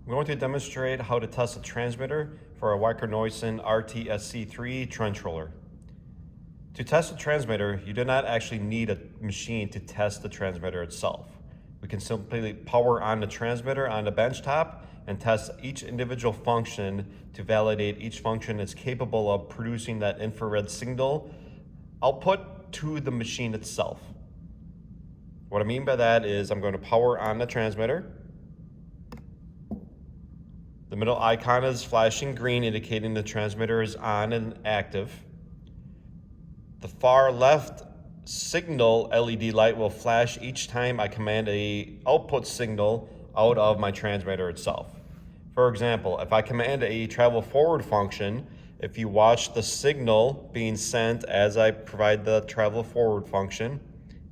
I'm going to demonstrate how to test a transmitter for a Wacker Neuson RTSC3 controller. To test a transmitter, you do not actually need a machine to test the transmitter itself. We can simply power on the transmitter on the benchtop and test each individual function to validate each function is capable of producing that infrared signal output to the machine itself. What I mean by that is I'm going to power on the transmitter. The middle icon is flashing green, indicating the transmitter is on and active. The far left signal LED light will flash each time I command a output signal out of my transmitter itself. For example, if I command a travel forward function, if you watch the signal being sent as I provide the travel forward function,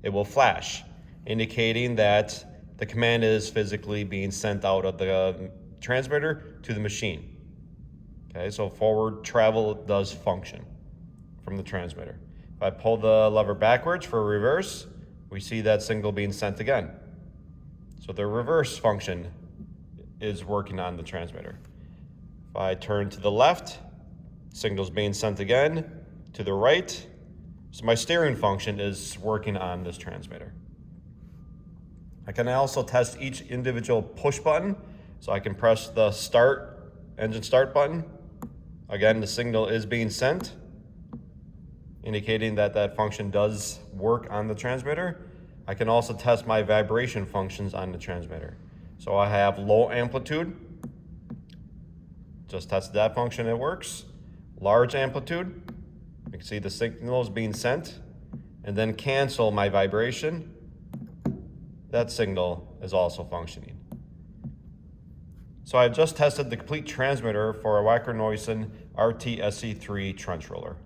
it will flash, indicating that the command is physically being sent out of the transmitter to the machine. Okay, so forward travel does function from the transmitter. If I pull the lever backwards for reverse, we see that signal being sent again. So the reverse function is working on the transmitter. If I turn to the left, signal's being sent again. To the right, so my steering function is working on this transmitter. I can also test each individual push button. So I can press the engine start button. Again, the signal is being sent, indicating that that function does work on the transmitter. I can also test my vibration functions on the transmitter. So I have low amplitude, just tested that function, it works. Large amplitude, you can see the signal is being sent, and then cancel my vibration. That signal is also functioning. So I just tested the complete transmitter for a Wacker Neuson RTSC3 controller.